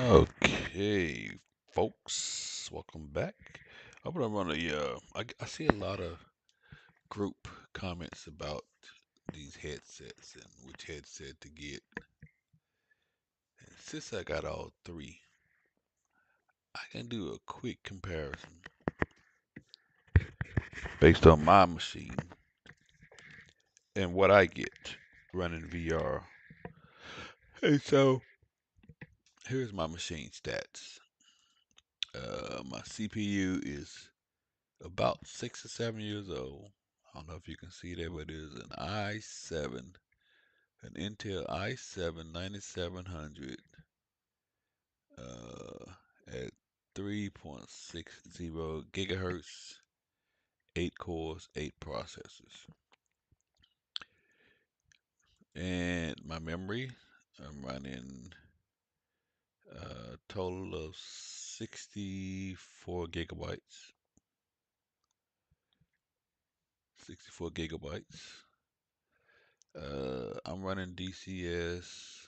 Okay, folks, welcome back. I'm gonna run I see a lot of group comments about these headsets and which headset to get. And since I got all three, I can do a quick comparison based on my machine and what I get running VR. And so here's my machine stats. My CPU is about 6 or 7 years old. I don't know if you can see that, but it is an i7, an Intel i7 9700 at 3.60 gigahertz, 8 cores, 8 processors. And my memory, I'm running a total of 64 gigabytes. 64 gigabytes. I'm running DCS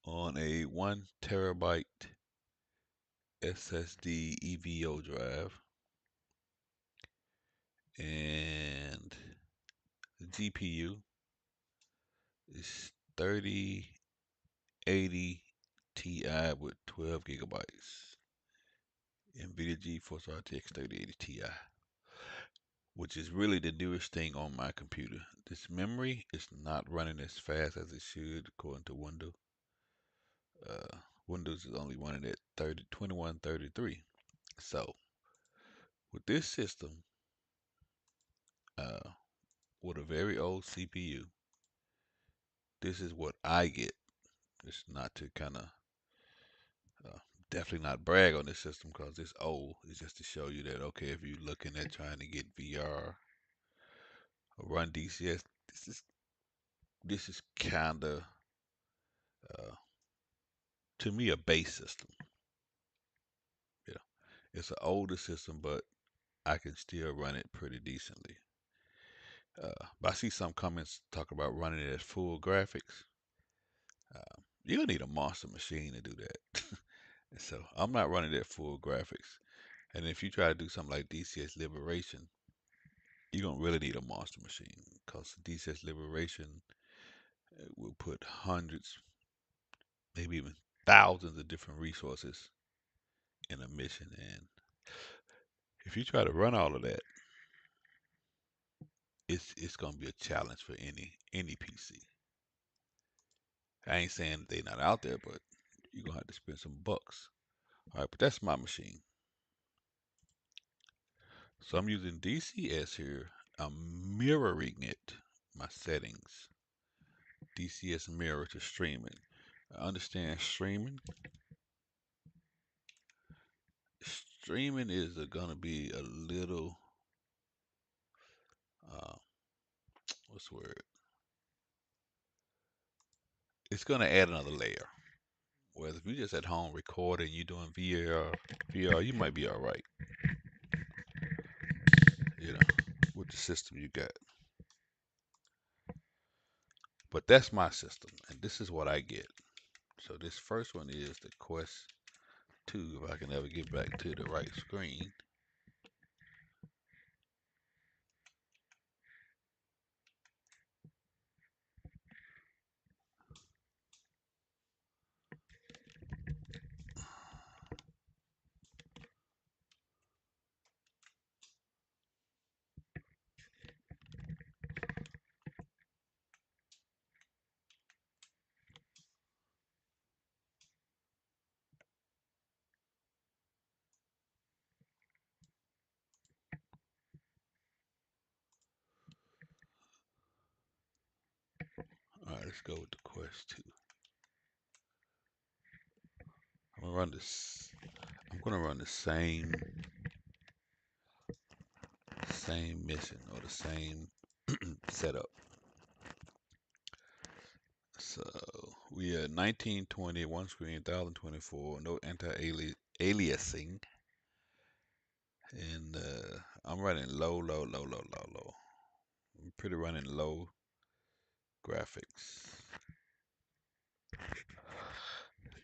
on a 1 terabyte SSD EVO drive, and the GPU is 3080 Ti with 12 gigabytes. NVDIA GE FORCE RTX 3080 Ti, which is really the newest thing on my computer. This memory is not running as fast as it should according to Windows. Windows is only running at 2133. So with this system, uh, with a very old CPU, this is what I get. It's not to kind of uh, definitely not brag on this system because it's old. It's just to show you that okay, if you're looking at trying to get VR or run DCS, this is kind of uh, to me a base system. You know, it's an older system, but I can still run it pretty decently. But I see some comments talk about running it at full graphics. You're gonna need a monster machine to do that. So I'm not running it at full graphics. And if you try to do something like DCS Liberation, you're gonna really need a monster machine because DCS Liberation will put hundreds, maybe even thousands of different resources in a mission. And if you try to run all of that, it's gonna be a challenge for any PC. I ain't saying they're not out there, but you're gonna have to spend some bucks. All right, but that's my machine. So I'm using DCS here. I'm mirroring it, my settings. DCS mirror to streaming. I understand streaming. Streaming is gonna be a little, uh, what's the word? It's gonna add another layer. Whereas if you're just at home recording, you're doing VR, you might be all right, you know, with the system you got. But that's my system, and this is what I get. So this first one is the Quest 2, if I can ever get back to the right screen. All right, let's go with the Quest 2. I'm gonna run this. I'm gonna run the same mission or the same setup. So we are 1920, one screen, 1024, no anti-aliasing, and I'm running low. I'm pretty running low graphics.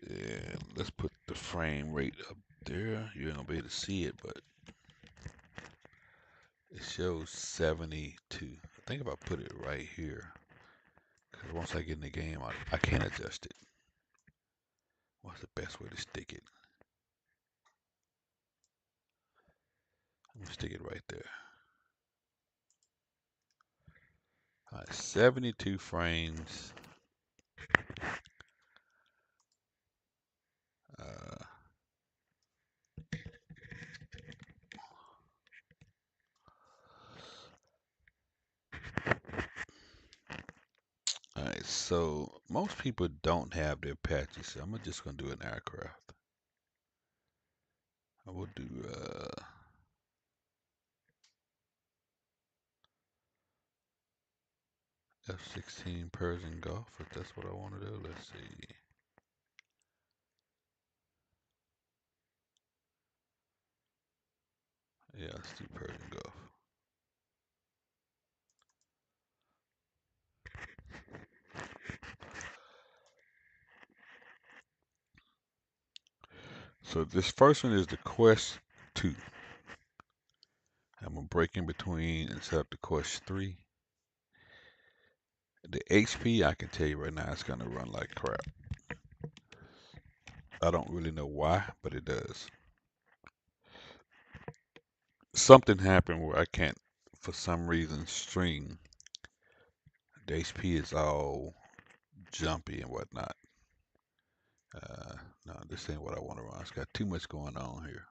And let's put the frame rate up there. You ain't gonna be able to see it, but it shows 72. I think if I put it right here, because once I get in the game, I can't adjust it. What's the best way to stick it? I'm gonna stick it right there. All right, 72 frames. Uh, all right, so most people don't have their Apache, so I'm just gonna do an aircraft. I will do F-16 Persian Gulf if that's what I want to do. Let's see. Yeah, let's do Persian Gulf. So this first one is the Quest 2. I'm gonna break in between and set up the Quest 3. The HP, I can tell you right now, it's gonna run like crap. I don't really know why, but it does. Something happened where I can't, for some reason, stream. The HP is all jumpy and whatnot. No, this ain't what I want to run. It's got too much going on here.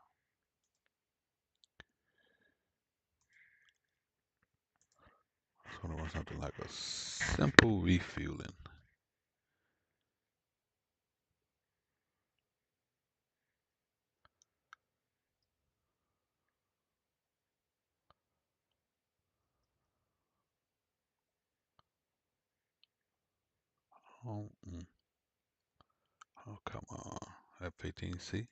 I just want to run something like a simple refueling. Oh, oh come on. F-18C.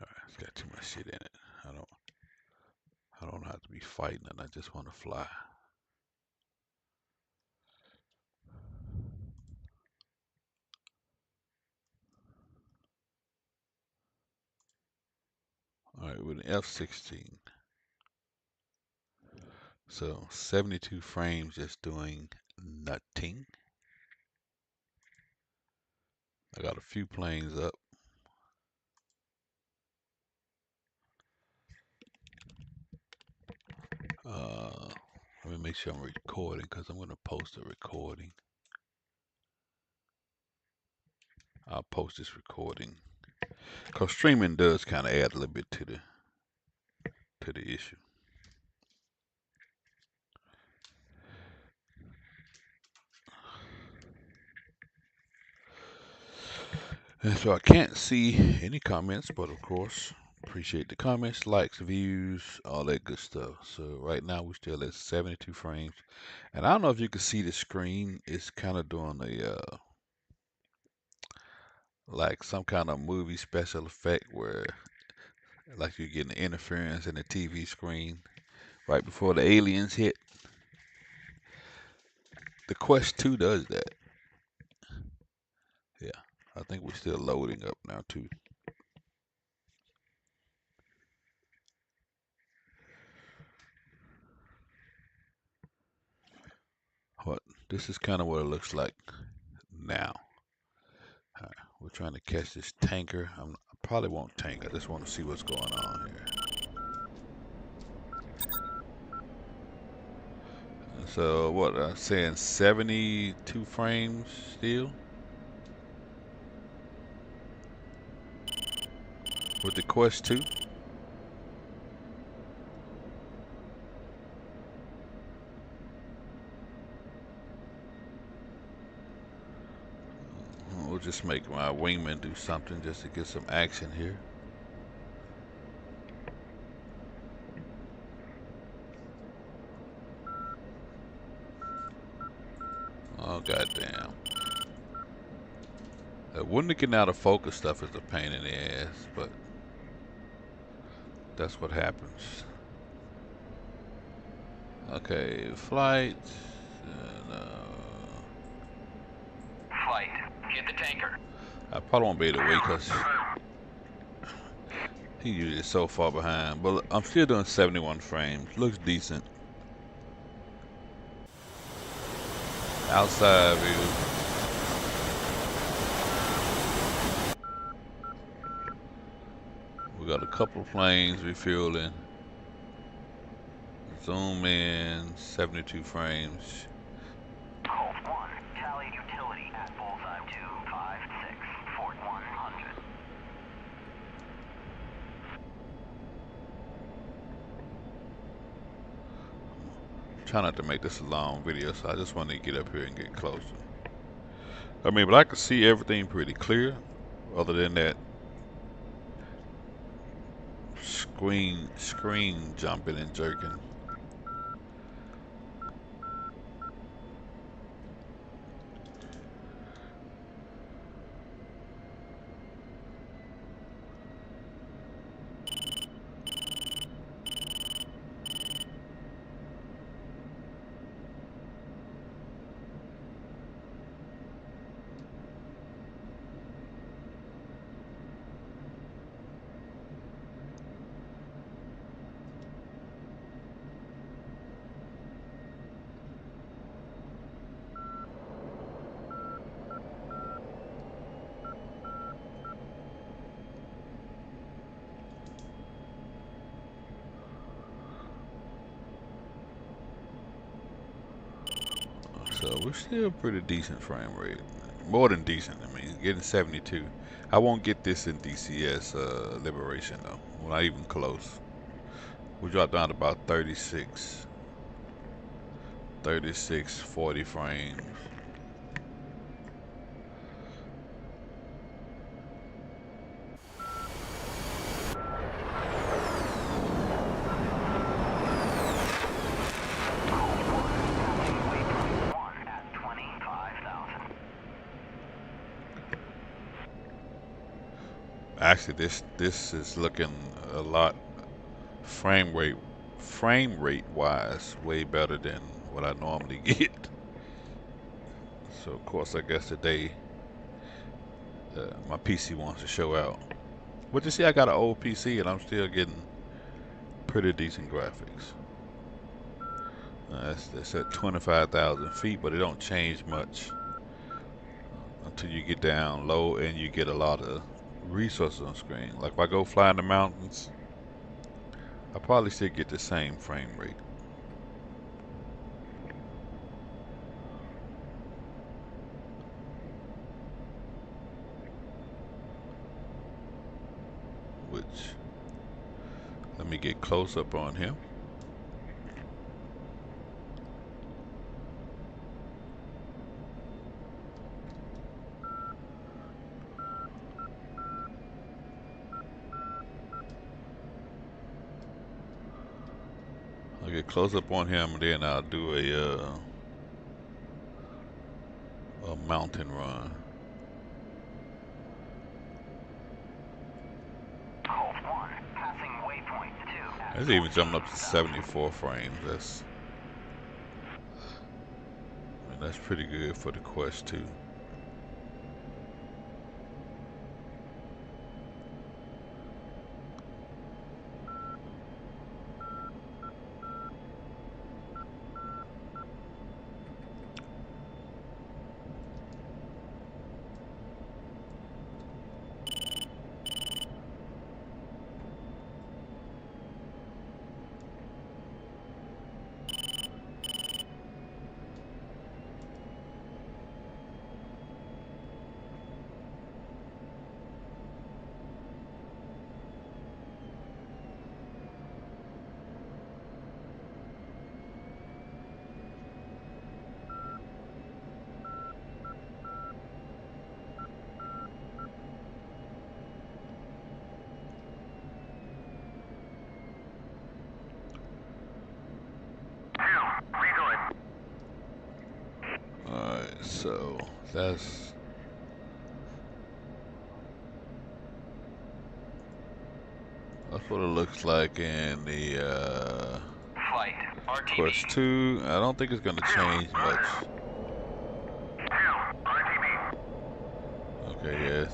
All right, it's got too much shit in it. I don't have to be fighting it. I just want to fly. All right, with an F-16. So 72 frames just doing nothing. I got a few planes up. Let me make sure I'm recording because I'm going to post a recording. I'll post this recording because streaming does kind of add a little bit to the issue. And so I can't see any comments, but of course, appreciate the comments, likes, views, all that good stuff. So right now we're still at 72 frames. And I don't know if you can see the screen. It's kind of doing a, like some kind of movie special effect where like you're getting the interference in the TV screen right before the aliens hit. The Quest 2 does that. Yeah, I think we're still loading up now too. What this is kind of what it looks like now. We're trying to catch this tanker. I probably won't tank. I just want to see what's going on here. So what? I'm saying 72 frames still with the Quest 2. We'll just make my wingman do something just to get some action here. Oh goddamn! Wouldn't it get out of focus stuff is a pain in the ass, but that's what happens. Okay, flight. And, Flight, get the tanker. I probably won't be able to wait because he usually is so far behind. But I'm still doing 71 frames. Looks decent. Outside view. We got a couple of planes refueling. Zoom in, 72 frames. Colt 1, tally utility at bullseye 256, Fort 100. Try not to make this a long video, so I just want to get up here and get closer. I mean, but I can see everything pretty clear, other than that screen jumping and jerking. So we're still pretty decent frame rate. More than decent. I mean, getting 72. I won't get this in DCS Liberation though. We're not even close. We dropped down to about 36, 40 frames. Actually, this is looking a lot frame rate wise way better than what I normally get. So of course, I guess today my PC wants to show out. But you see, I got an old PC and I'm still getting pretty decent graphics. That's at 25,000 feet, but it don't change much until you get down low and you get a lot of resources on screen. Like if I go fly in the mountains, I probably still get the same frame rate. Which, let me get close up on him. I'll get close up on him and then I'll do a mountain run. That's even jumping up to 74 frames. That's pretty good for the Quest 2. Alright, so that's what it looks like in the Fight. RTB. Quest 2, I don't think it's gonna change much. Okay, yeah.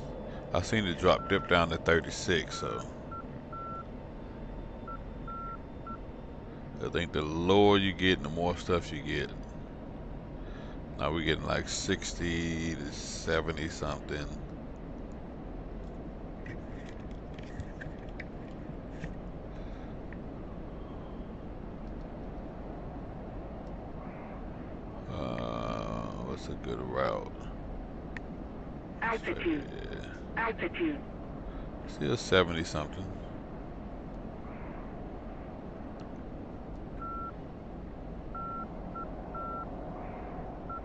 I seen it dip down to 36, so I think the lower you get, the more stuff you get. Now we're getting like 60 to 70 something. What's a good route? Altitude. Yeah. Altitude. Still 70 something.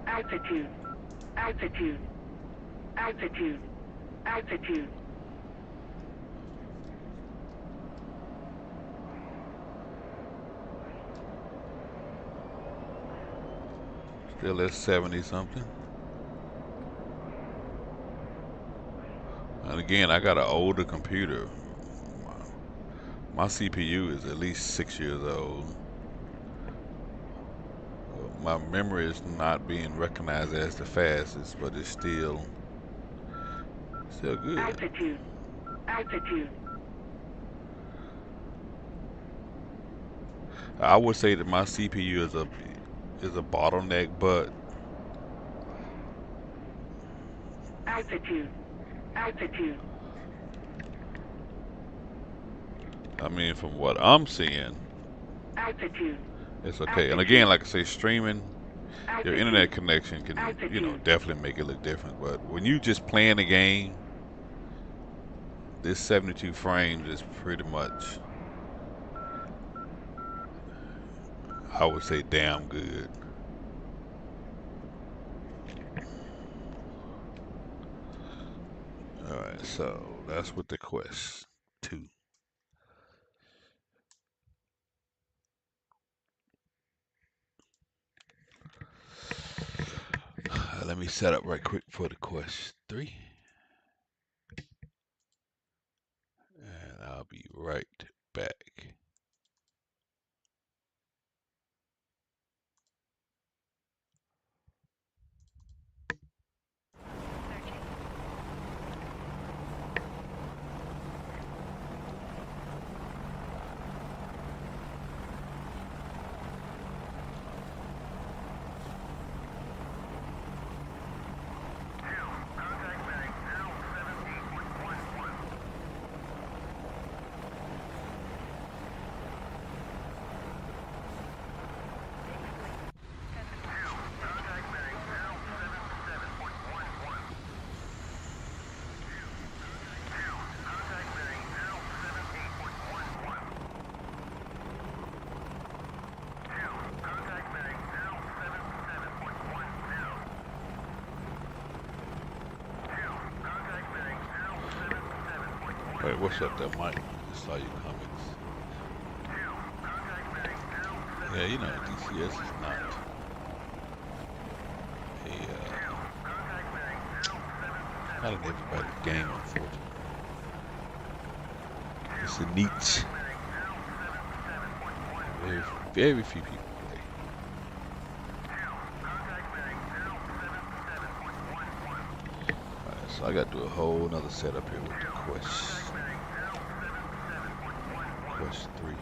Altitude. Altitude. Altitude. Altitude. Still at 70 something. And again, I got an older computer. My CPU is at least 6 years old. My memory is not being recognized as the fastest, but it's still good. Altitude. Altitude. I would say that my CPU is a bottleneck, but Altitude. Altitude. I mean, from what I'm seeing, Altitude. it's okay. And again, like I say, streaming, your Altitude. internet connection can, definitely make it look different. But when you just playing the game, this 72 frames is pretty much, I would say, damn good. Alright, so that's with the Quest 2. Let me set up right quick for the Quest 3. And I'll be right back. Alright, what's up there, Mike? Just saw your comments. Yeah, you know, DCS is not not an everybody's game, unfortunately. It's a niche. Very few people play. Alright, so I got to do a whole nother setup here with the Quest 3.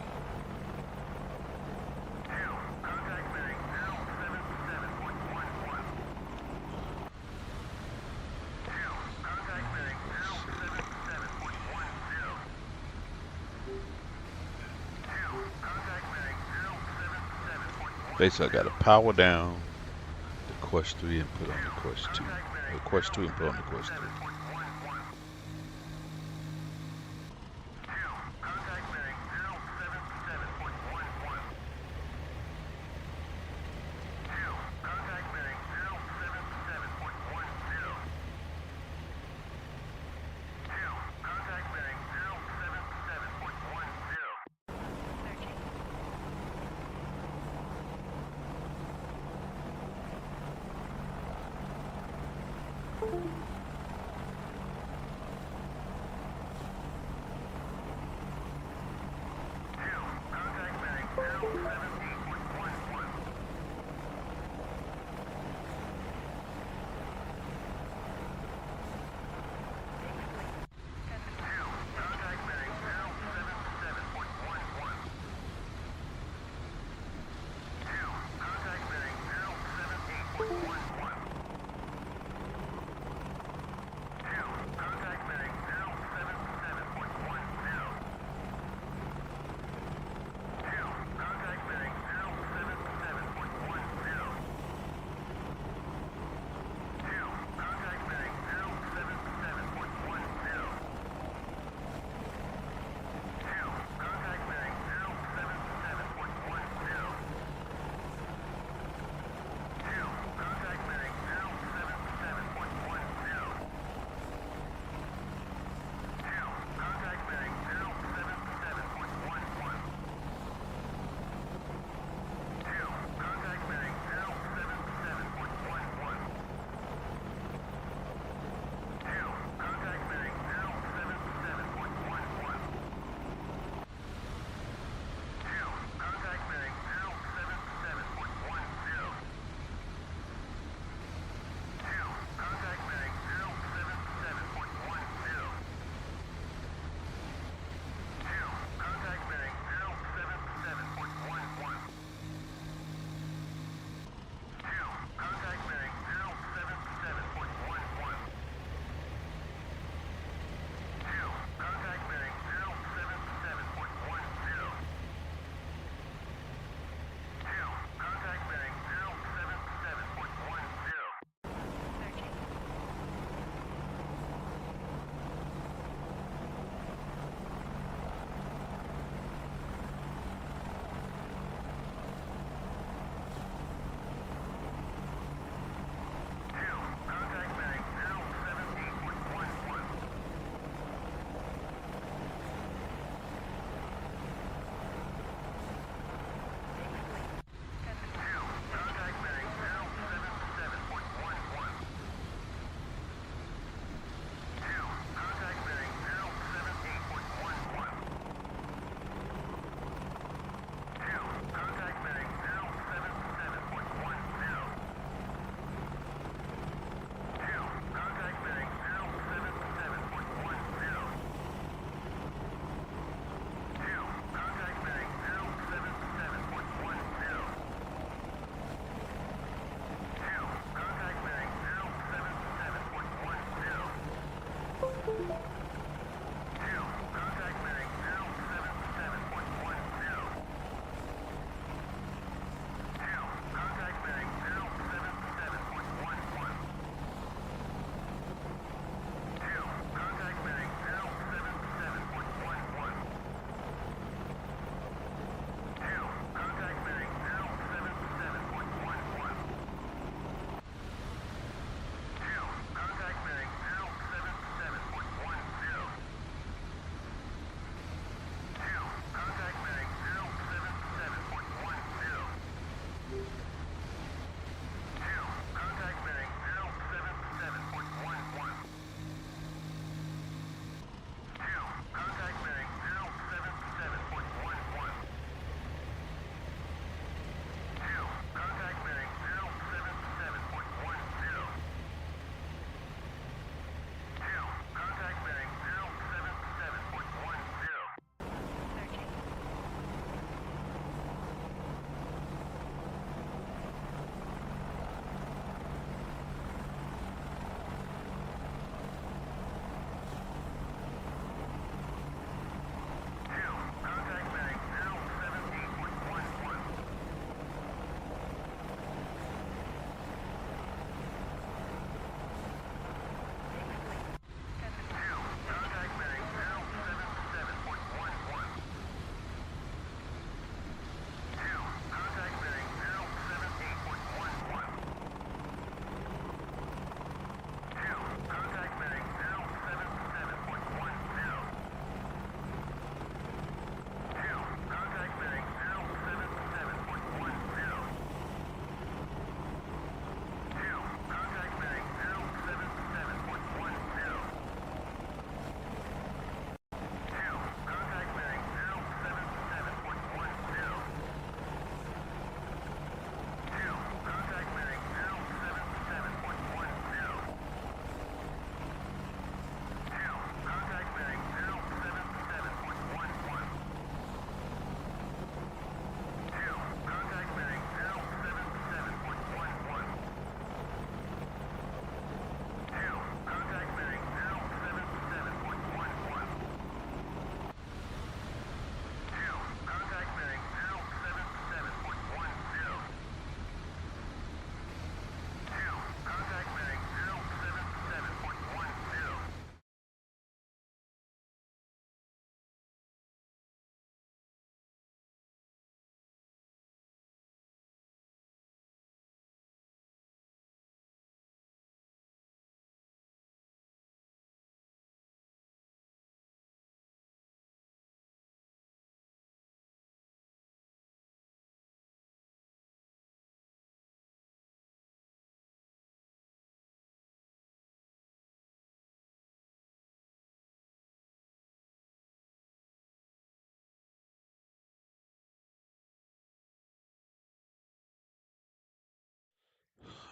Basically, I got to power down the Quest 3 and put on the Quest 2. The Quest 2 and put on the Quest 3.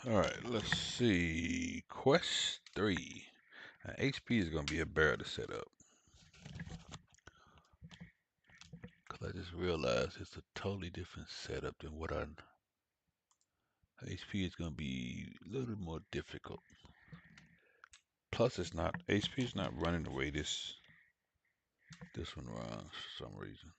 Alright, let's see. Quest 3. Now, HP is going to be a bear to set up. Because I just realized it's a totally different setup than what I... HP is going to be a little more difficult. Plus, it's not... HP is not running the way this one runs for some reason.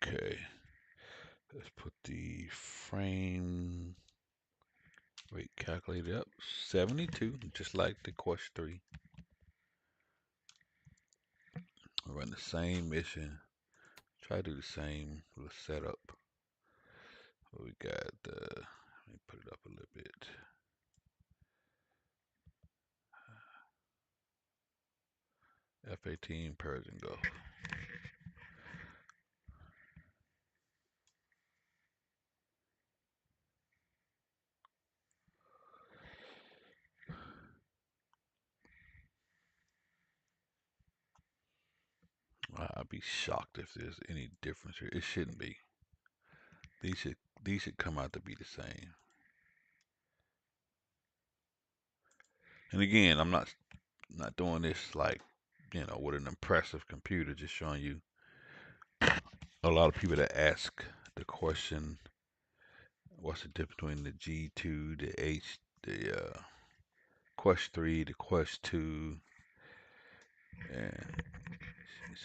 Okay. Let's put the frame rate calculator up. 72, just like the Quest 3. We'll run the same mission. Try to do the same little setup. We got let me put it up a little bit. F-18 Persian Gulf. I'd be shocked if there's any difference here. It shouldn't be. These should come out to be the same. And again, I'm not doing this like, you know, with an impressive computer, just showing you a lot of people that ask the question, what's the difference between the G2, the Quest 3, the Quest 2, and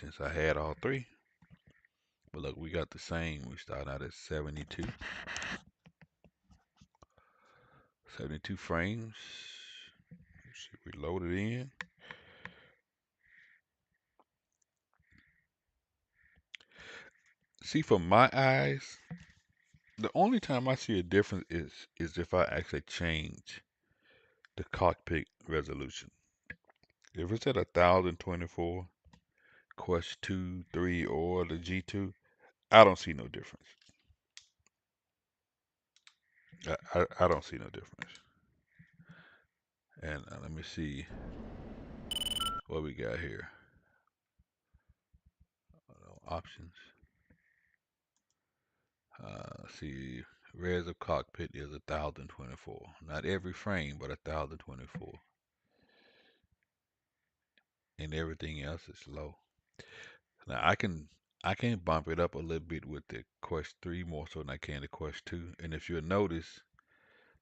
since I had all three, but look, we got the same. We start out at 72. 72 frames. Let's see, we load it in. See, from my eyes, the only time I see a difference is if I actually change the cockpit resolution. If it's at 1024, Quest 2, 3, or the G2, I don't see no difference. I don't see no difference. And let me see what we got here. Options. See, res of cockpit is 1024. Not every frame, but 1024. And everything else is low. Now I can bump it up a little bit with the Quest 3 more so than I can the Quest 2. And if you'll notice,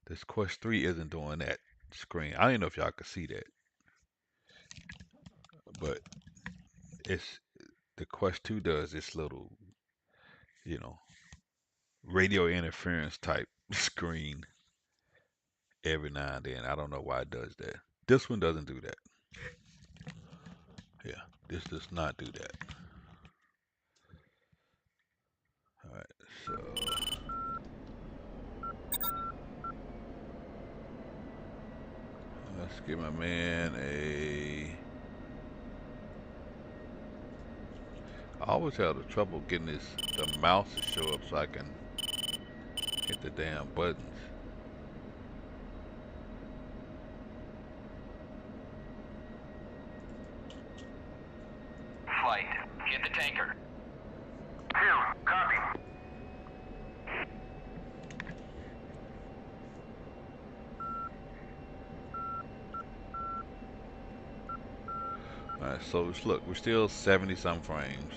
this Quest 3 isn't doing that screen. I don't know if y'all can see that, but it's the Quest 2 does this little, you know, radio interference type screen every now and then. I don't know why it does that. This one doesn't do that. Yeah, this does not do that. All right, so let's give my man a... I always have the trouble getting the mouse to show up so I can hit the damn buttons. Flight, hit the tanker. Copy. Alright, so look, we're still 70 some frames.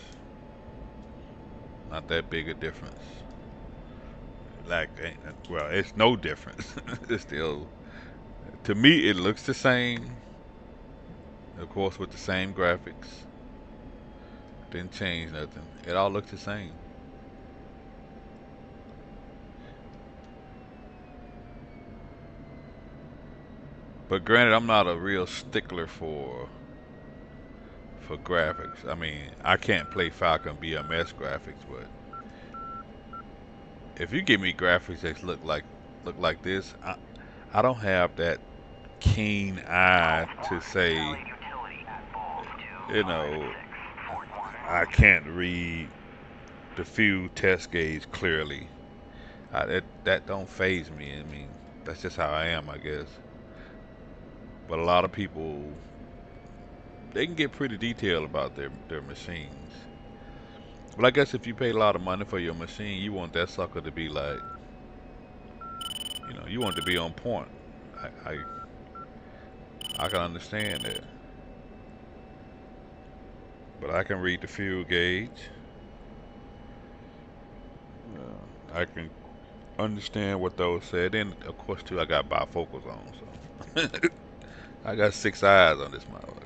Not that big a difference. Like, well, it's no difference. It's still, to me, it looks the same. Of course, with the same graphics. Didn't change nothing. It all looks the same. But granted, I'm not a real stickler for graphics. I mean, I can't play Falcon BMS graphics, but if you give me graphics that look like this, I don't have that keen eye to say, you know, I can't read the field test gauge clearly. That don't phase me. I mean, that's just how I am, I guess. But a lot of people, they can get pretty detailed about their machines. But I guess if you pay a lot of money for your machine, you want that sucker to be like, you want it to be on point. I I, I can understand that. But I can read the fuel gauge. I can understand what those said. Then, of course, too, I got bifocals on, so I got six eyes on this motherfucker.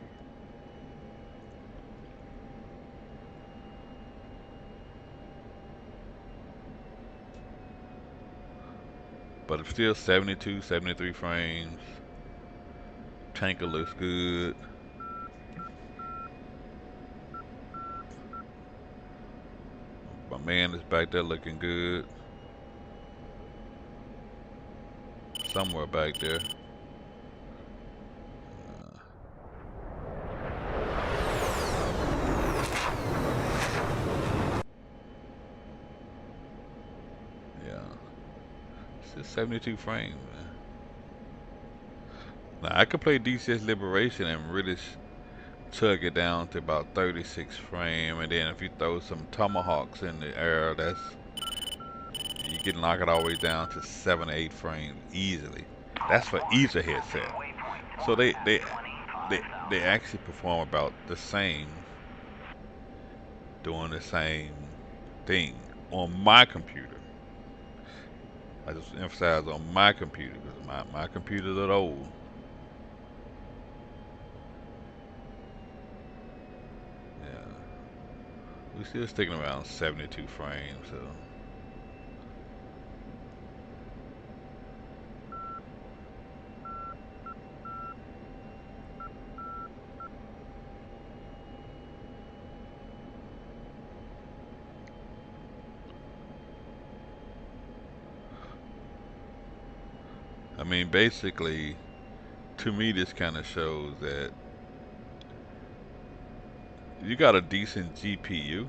But it's still 72, 73 frames. Tanker looks good. My man is back there looking good. Somewhere back there. Uh, yeah. It's just 72 frames, man. Now, I could play DCS Liberation and really tug it down to about 36 frame, and then if you throw some tomahawks in the air, you can knock it all the way down to 7 or 8 frames easily. That's for either headset. So they actually perform about the same, doing the same thing on my computer. I just emphasize on my computer because my computer's a little old. Yeah, we still sticking around 72 frames, so. I mean, basically, to me, this kind of shows that you got a decent GPU.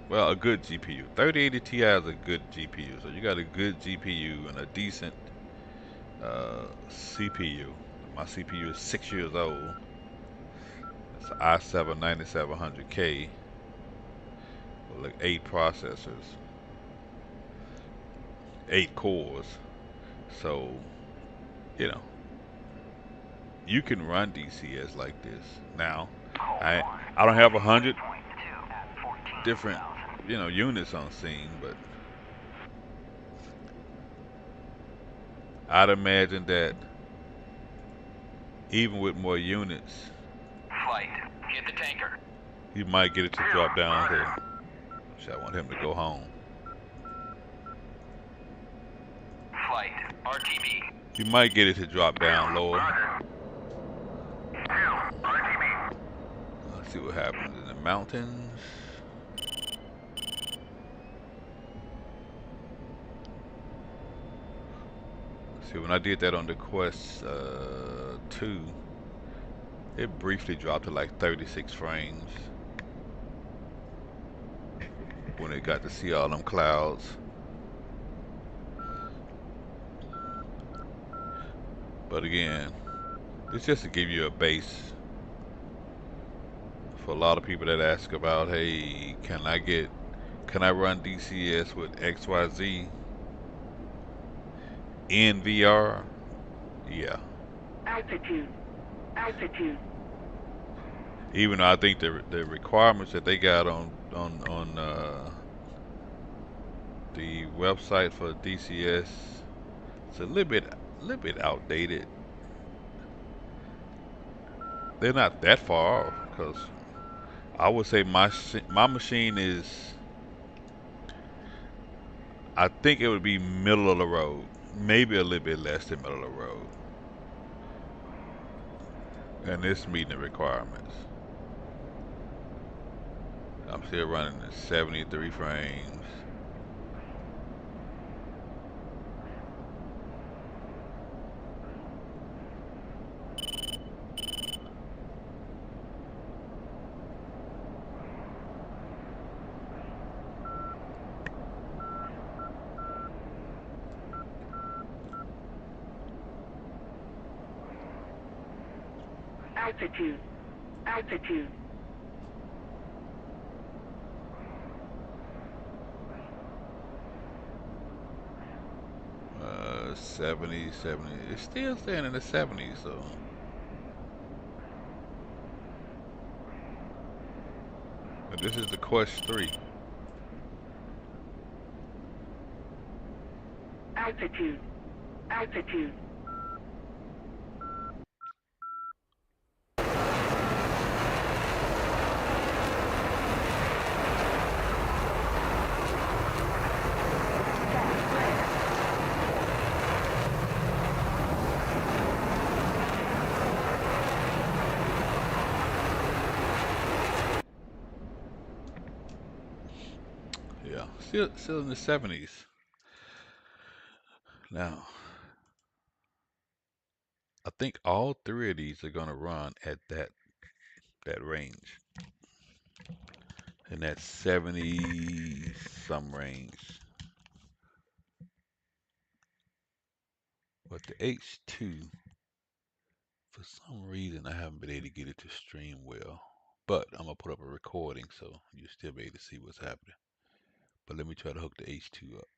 Well, a good GPU. 3080 Ti is a good GPU. So you got a good GPU and a decent CPU. My CPU is 6 years old. It's an i7 9700K with like 8 processors, 8 cores. So, you know, you can run DCS like this. Now, I don't have 100 different units on scene, but I'd imagine that even with more units, Flight, get the tanker. you might get it to drop down to. Actually, I want him to go home. Flight, RTB. You might get it to drop down lower. Let's see what happens in the mountains. See, when I did that on the Quest 2, it briefly dropped to like 36 frames when it got to see all them clouds. But again, it's just to give you a base for a lot of people that ask about, hey, can I run DCS with XYZ in VR? Yeah. Altitude. Altitude. Even though I think the requirements that they got on the website for DCS, it's a little bit outdated. They're not that far off because I would say my machine is, I think it would be middle of the road, maybe a little bit less than middle of the road, and it's meeting the requirements. I'm still running at 73 frames. Altitude. Altitude. 70, 70. It's still staying in the 70s, so. But this is the Quest 3. Altitude. Altitude. Yeah, still in the 70s. Now, I think all three of these are gonna run at that range. In that 70 some range. But the H2, for some reason, I haven't been able to get it to stream well. But I'm gonna put up a recording so you'll still be able to see what's happening. But let me try to hook the H2 up.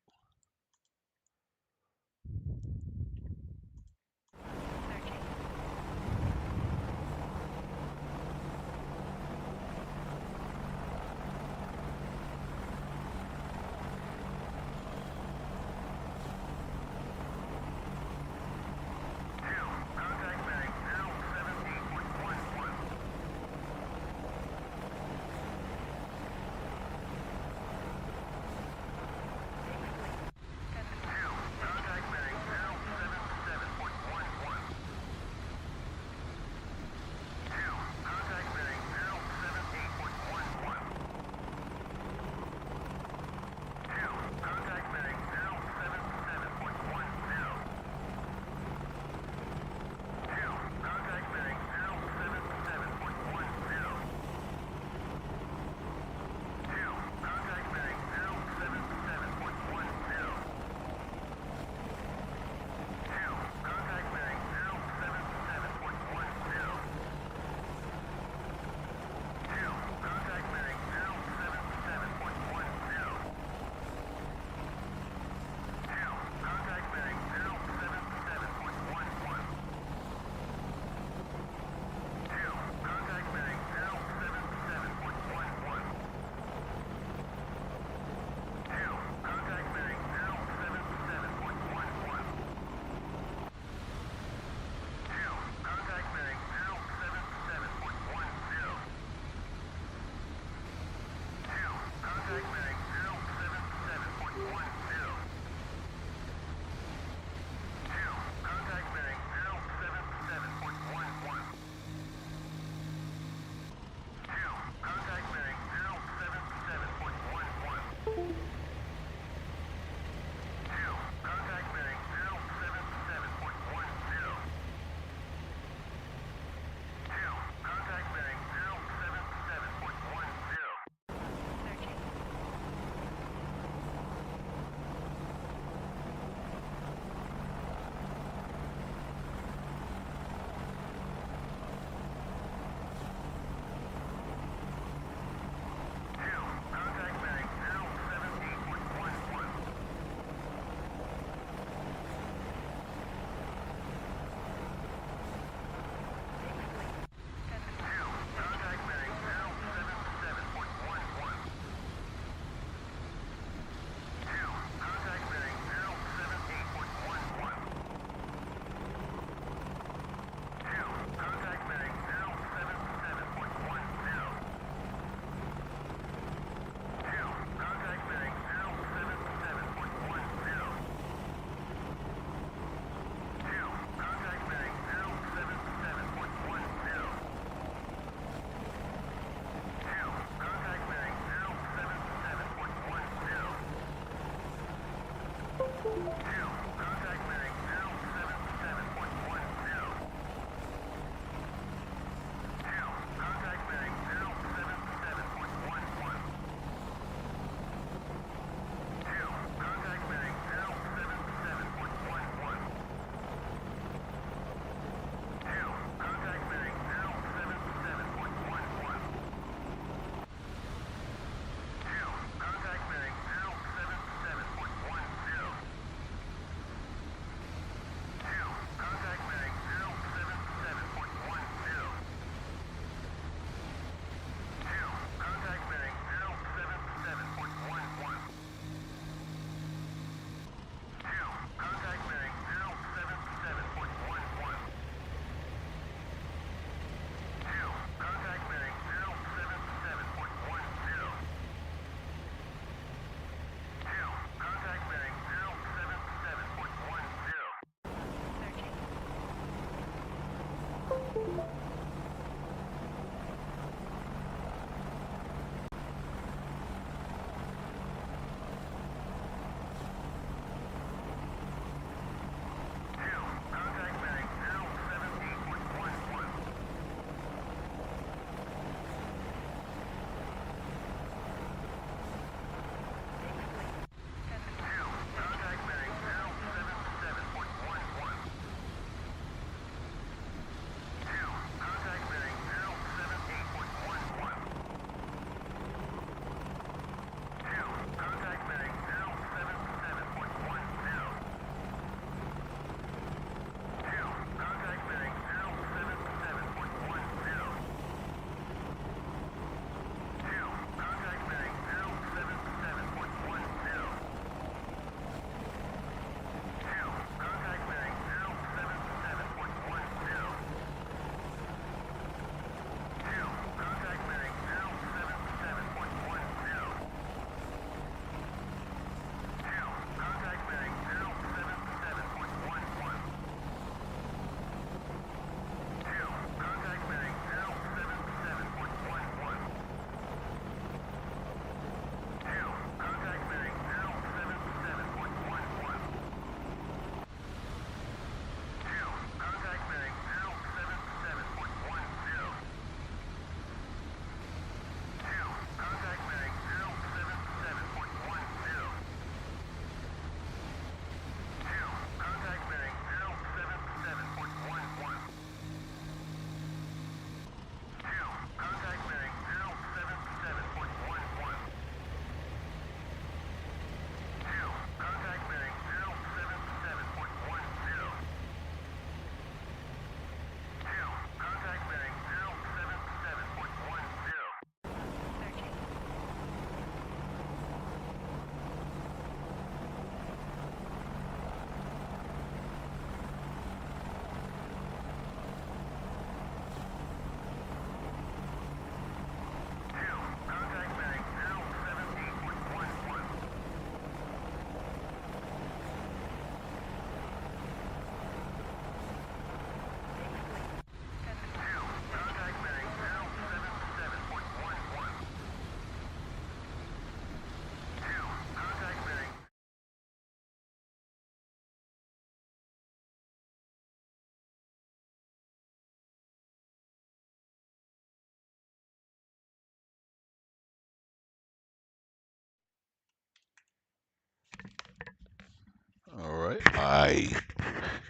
All right, I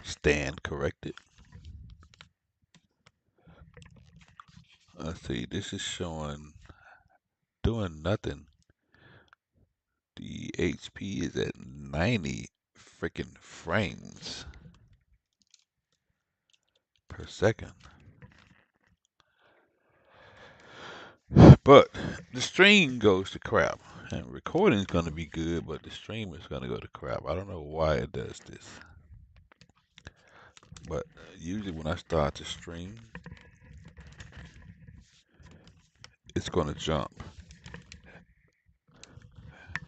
stand corrected. Let's see, this is showing doing nothing. The HP is at 90 freaking frames per second. But the stream goes to crap. And recording is going to be good, but the stream is going to go to crap. I don't know why it does this. But usually when I start to stream, it's going to jump.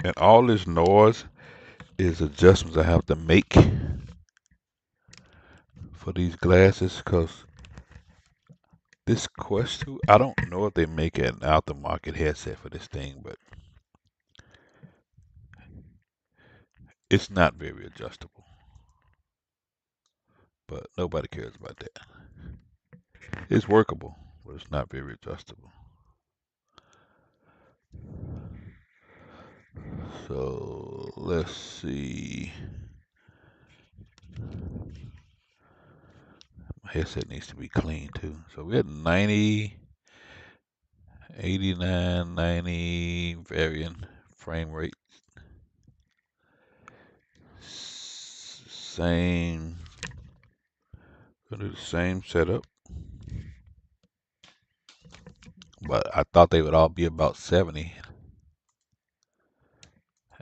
And all this noise is adjustments I have to make for these glasses because this Quest 2, I don't know if they make an aftermarket headset for this thing, but it's not very adjustable. But nobody cares about that. It's workable, but it's not very adjustable. So let's see. My headset needs to be clean too. So we had 90, 89, 90 varying frame rate. Same. Gonna do the same setup. But I thought they would all be about 70.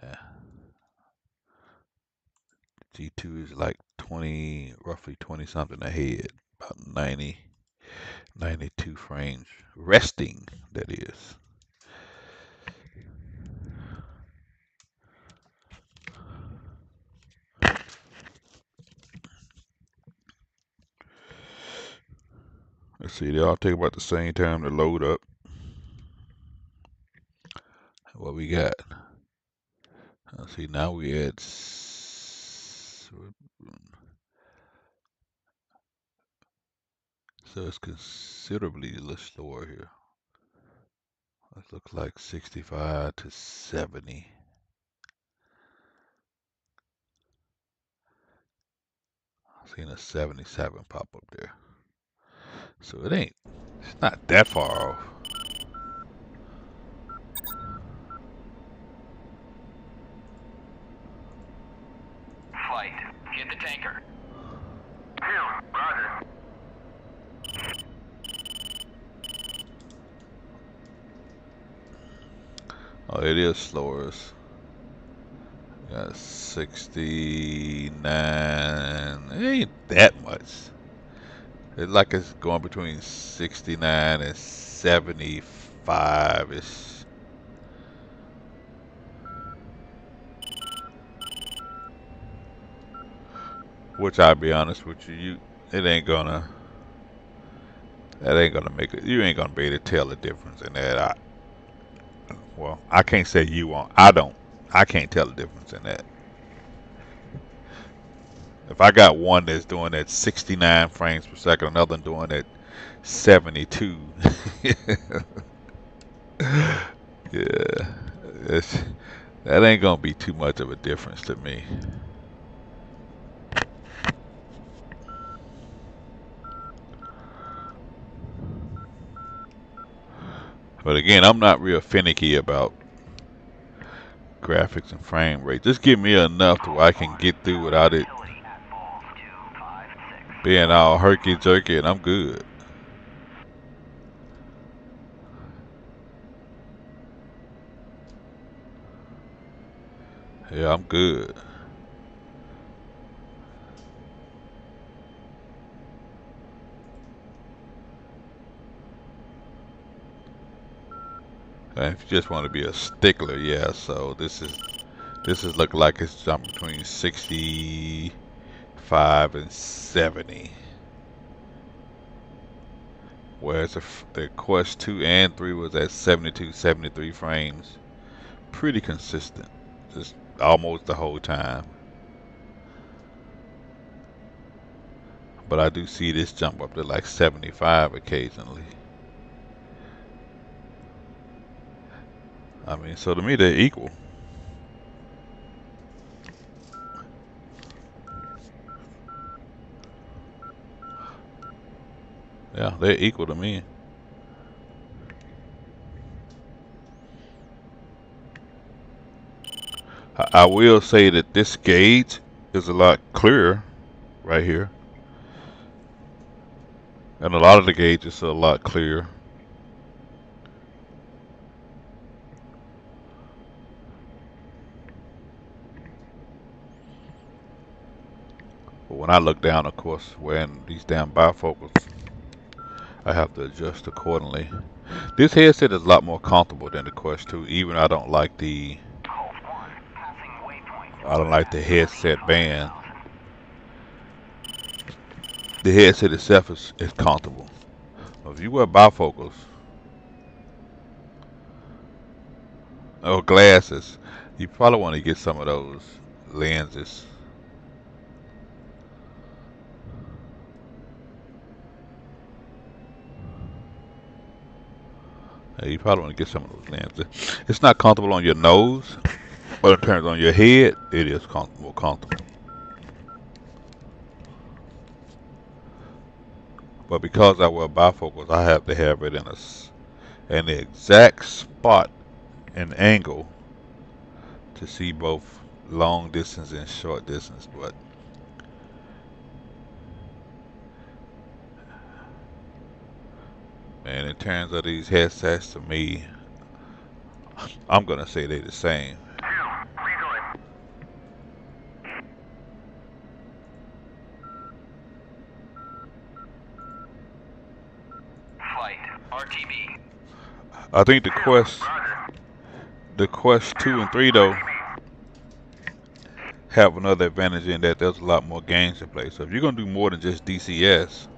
Yeah. G2 is like 20, roughly 20 something ahead. About 90, 92 frames. Resting, that is. Let's see, they all take about the same time to load up. What we got? Let's see, now we at so it's considerably a little slower here. It looks like 65 to 70. I've seen a 77 pop up there. So it's not that far off. Flight, get the tanker. Roger. Oh, it is slower. It's got 69. It ain't that much. It's like it's going between 69 and 75 ish. Which I'll be honest with you, it ain't gonna. That ain't gonna make it. You ain't gonna be able to tell the difference in that. Well, I can't say you won't. I don't. I can't tell the difference in that. If I got one that's doing that 69 frames per second, another doing that 72. Yeah, it's, that ain't gonna be too much of a difference to me. But again, I'm not real finicky about graphics and frame rate. Just give me enough to where I can get through without it being all herky jerky, and I'm good. Yeah, I'm good. And if you just want to be a stickler, yeah. So this is look like it's jumping between 65 and 70. Whereas the Quest 2 and 3 was at 72, 73 frames. Pretty consistent. Just almost the whole time. But I do see this jump up to like 75 occasionally. I mean, so to me they're equal. Yeah, they're equal to me. I will say that this gauge is a lot clearer right here. And a lot of the gauges are a lot clearer. But when I look down, of course, wearing these damn bifocals, I have to adjust accordingly. This headset is a lot more comfortable than the Quest 2. Even I don't like the headset band. The headset itself is comfortable. If you wear bifocals or glasses, you probably want to get some of those lenses. You probably want to get some of those lenses. It's not comfortable on your nose, but in terms on your head, it is more comfortable. But because I wear bifocals, I have to have it in the exact spot and angle to see both long distance and short distance. But man, in terms of these headsets, to me, I'm gonna say they're the same. Flight, RTB. I think the Quest 2 and 3 though have another advantage in that there's a lot more games to play. So if you're gonna do more than just DCS,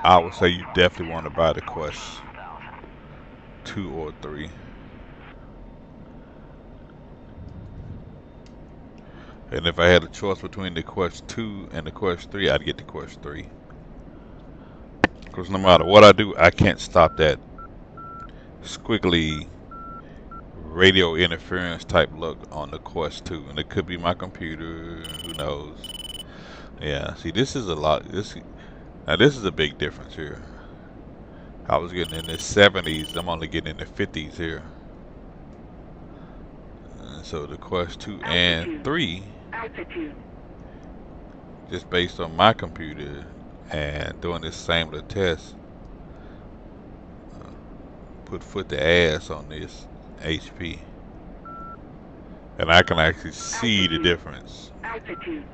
I would say you definitely want to buy the Quest 2 or 3. And if I had a choice between the Quest 2 and the Quest 3, I'd get the Quest 3. Because no matter what I do, I can't stop that squiggly radio interference type look on the Quest 2. And it could be my computer, who knows. Yeah, see, this is a lot. Now this is a big difference here. I was getting in the 70s. I'm only getting in the 50s here. And so the Quest 2 and 3, Altitude. just based on my computer and doing this same little test, put foot to ass on this HP. And I can actually see the difference Altitude.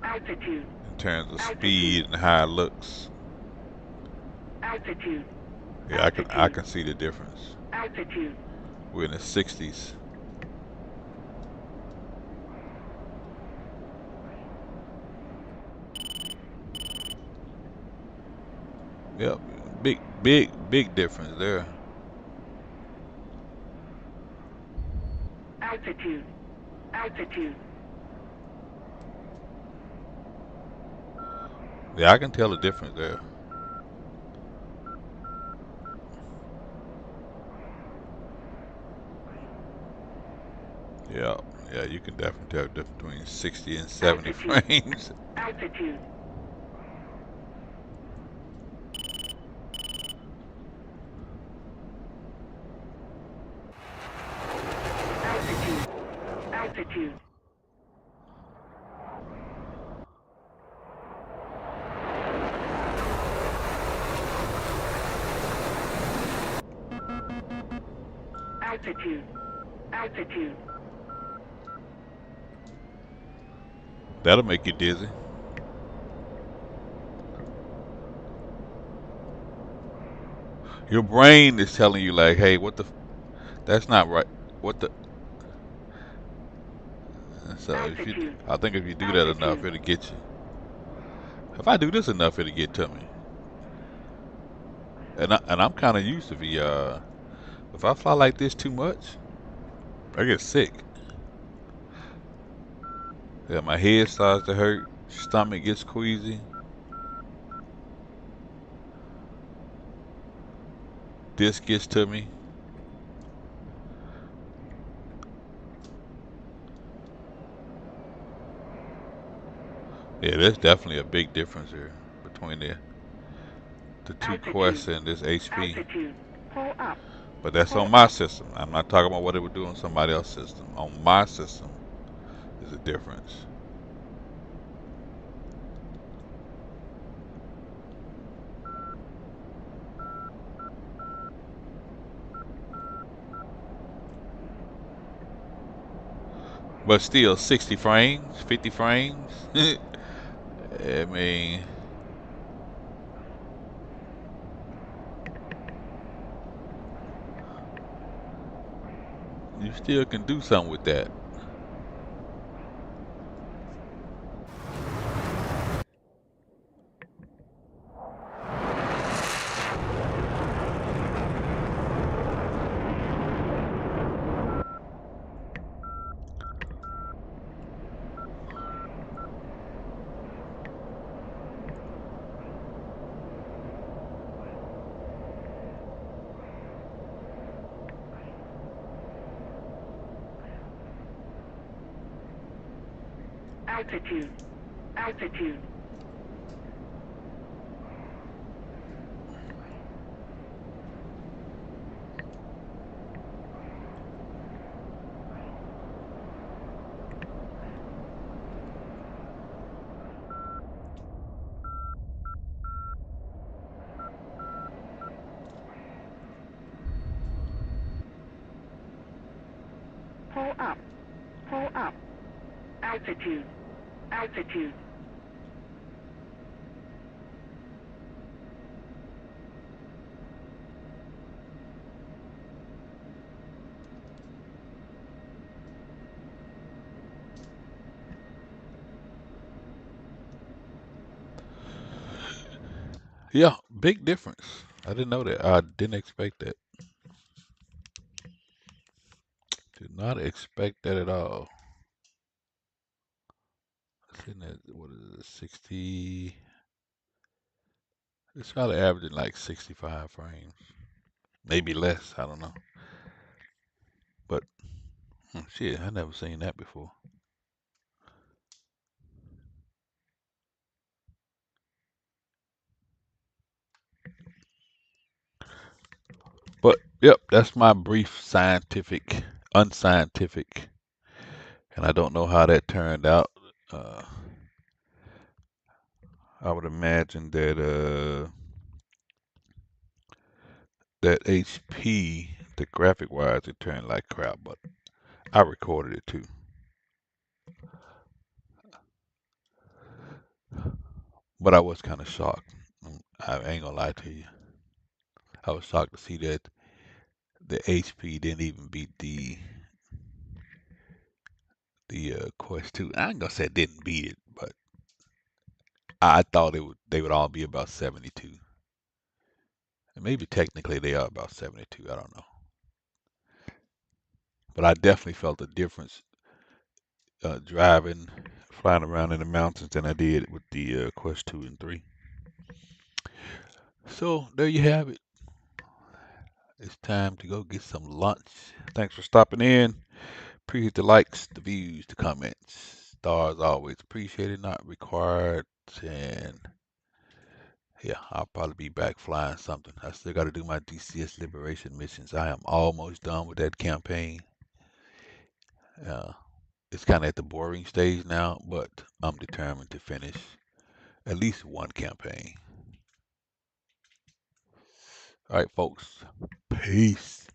Altitude. in terms of speed and how it looks. Altitude. Yeah, I can see the difference. Altitude. We're in the 60s. Yep, big difference there. Altitude. Altitude. Yeah, I can tell the difference there. Yeah, yeah, you can definitely tell the difference between 60 and 70 frames. Altitude. Altitude. Altitude. Altitude. Altitude. That'll make you dizzy. Your brain is telling you like, hey, that's not right. What the? So I think if you do that enough, it'll get you. If I do this enough, it'll get to me. And I'm kind of used to VR. If I fly like this too much, I get sick. Yeah, my head starts to hurt, stomach gets queasy, this gets to me. Yeah, there's definitely a big difference here between the two Quests and this HP. Altitude. Pull up. But that's on my system. I'm not talking about what it would do on somebody else's system. On my system is a difference. But still, 60 frames, 50 frames. I mean, you still can do something with that. Altitude. Altitude. Pull up. Pull up. Altitude. Altitude. Yeah, big difference. I didn't know that. I didn't expect that. Did not expect that at all. Sitting at what is it, 60? It's probably averaging like 65 frames, maybe less. I don't know. But shit, I never seen that before. But yep, that's my brief scientific, unscientific, and I don't know how that turned out. Uh, I would imagine that HP, the graphic wise, it turned like crap, but I recorded it too. But I was kind of shocked. I ain't gonna lie to you. I was shocked to see that the HP didn't even beat the Quest 2. I ain't gonna say it didn't beat it, but I thought they would all be about 72. And maybe technically they are about 72. I don't know. But I definitely felt a difference driving, flying around in the mountains than I did with the Quest 2 and 3. So there you have it. It's time to go get some lunch. Thanks for stopping in. Appreciate the likes, the views, the comments. Stars always appreciated, not required. And yeah, I'll probably be back flying something. I still got to do my DCS Liberation missions. I am almost done with that campaign. Uh, it's kind of at the boring stage now, but I'm determined to finish at least one campaign. All right, folks. Peace.